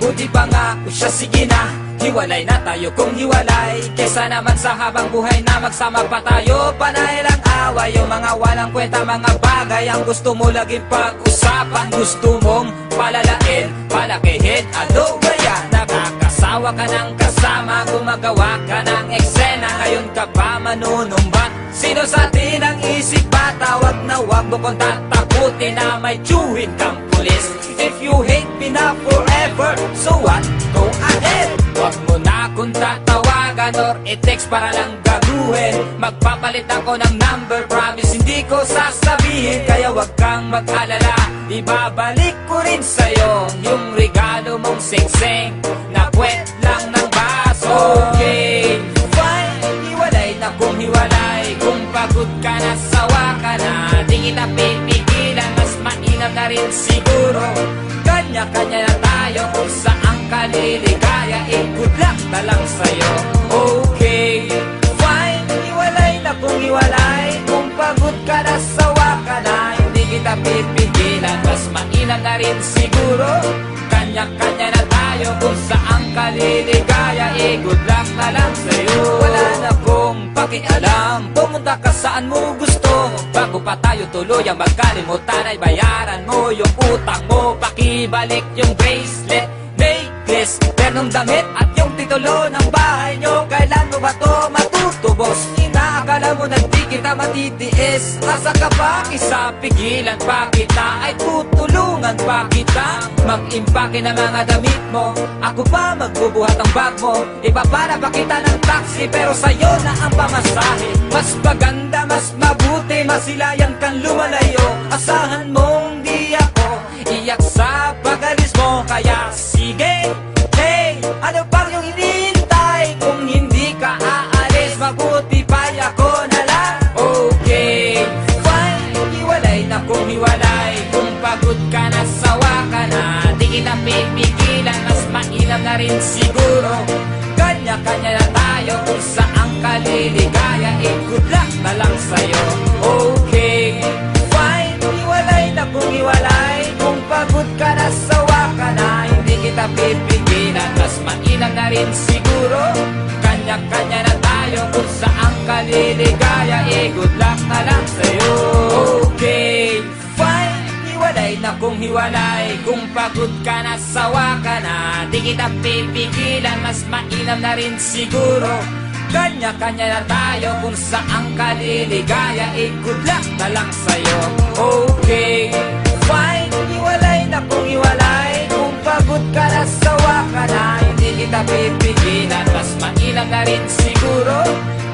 Mabuti pa nga, o siya sige na, hiwalay na tayo kung hiwalay. Kesa naman sa habang buhay na magsama pa tayo. Panay lang away, yung mga walang kwenta, mga bagay ang gusto mo laging pag-usapan. Gusto mong palalain, palakihin, ano ba yan? Nakakasawa ka ng kasama, gumagawa ka ng eksena. Ngayon ka pa manunumbat, sino sa atin ang isip pa? Tawag na wag mo kung tatakutin na may tiyuhin kang pulis. If you hate me na forever, so what? Go ahead. Wag mo na kung tatawagan or i-text para lang gaguhin. Magpapalit ako ng number, promise hindi ko sasabihin. Kaya wag kang mag-alala, ibabalik ko rin sa'yo yung regalo mong singsing na puwet lang ng baso. Okay, fine, hiwalay na kung hiwalay. Kung pagod ka na, sawa ka na, di kita pipigilan, mas mainam na rin siguro. Kanya-kanya na tayo kung saan ka liligaya. Good luck na lang sa'yo. Okay, fine, hiwalay na kung hiwalay. Kung pagod ka na, sawa ka na, hindi kita pipigilan, mas mainam na rin siguro. Kanya-kanya na tayo kung saan ka liligaya. Good luck na lang sa'yo. Wala na kong pakialam, pumunta ka saan mo gusto. Bago pa tayo tuluyang magkalimutan ay bayaran mo yung utang mo. Pakibalik yung bracelet, necklace, ternong damit at yung titulo ng bahay nyo. Kailan mo ba to matutubos? Inaakala mo na di kita matitiis. Asa ka pa? Isa pigilan pa kita, ay tutulungan pa kita. Mag-impake na mga damit mo, ako pa magbubuhat ang bag mo. Ipapara pa kita ng taxi, pero sa'yo na ang pamasahe. Mas maganda, mas mabuti, masilayan kang lumalayo. Asahan mong di ako iyak sa pag-alis mo. Kaya sige, hey, ano pang yung hinihintay? Kung hindi ka aalis, mabuti pa ako na lang. Okay, fine, hiwalay na kung hiwalay. Kung pagod ka na, sawa ka na, di kita pipigilan, mas mainam na rin siguro. Kanya-kanya na tayo kung saan ka liligaya. Good luck na lang sa'yo. Okay, fine, hiwalay na kung hiwalay. Kung pagod ka na, sawa ka na, hindi kita pipigilan, mas mainam na rin siguro. Kanya-kanya na tayo kung saan ka liligaya. Good luck na lang sa'yo. Okay, fine, hiwalay na kung hiwalay. Kung pagod ka na, sawa ka na, di kita pipigilan, mas mainam na rin siguro. Kanya-kanya na tayo kung saan ka liligaya. Good luck na lang sa'yo. Okay, fine, hiwalay na kung hiwalay. Kung pagod ka na, sawa ka na, hindi kita pipigilan, mas mainam na rin siguro.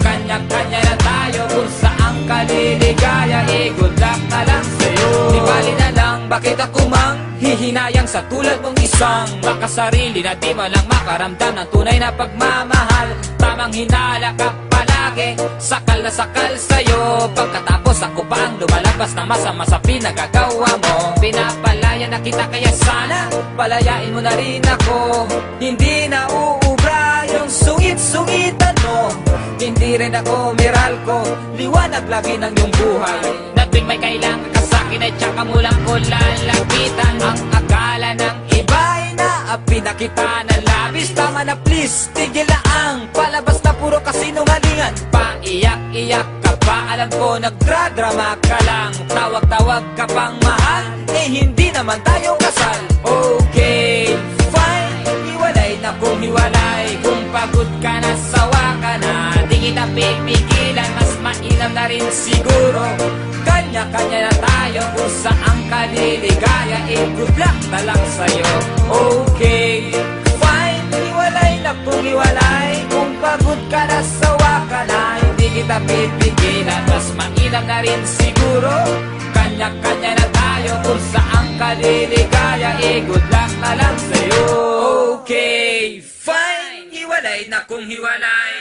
Kanya-kanya na tayo kung saan ka liligaya. Good luck na lang sa'yo. Di bali na lang, bakit ako mang hihinayang sa tulad mong isang makasarili na di malang makaramdam ng tunay na pagmamahal. Tamang hinala ka palagi, sakal na sakal sa'yo. Pagkatapos ako pa ang lumalabas na masama sa pinagagawa mo. Pinapalaya na kita, kaya sana palayain mo na rin ako. Hindi na uubra yung sungit-sungitan mo. Hindi rin ako Meralco, liwanag lagi ng iyong buhay. Na tuwing may kailangan ka sa'kin ay tsaka mo lang ko lalapitan. Ang akala ng iba ay naapi na kita ng labis. Tama na please, tigil na ang palabas na puro kasinungalingan. Paiyak-iyak ka pa, alam ko nagdradrama ka lang. Tawag-tawag ka pang mahal, eh hindi naman tayo kasal. Okay, fine, hiwalay na kung hiwalay. Kung pagod ka na, sawa ka na, di kita pipigilan, mas mainam na rin siguro. Kanya-kanya na tayo kung saan ka liligaya. Good luck na lang sa'yo. Okay, fine, hiwalay na kung hiwalay. Kung pagod ka na, sawa ka na, hindi kita pipigilan, mas mainam na rin siguro. Kanya-kanya na tayo kung saan ka liligaya. Good luck na lang sa'yo. Okay, fine, hiwalay na kung hiwalay.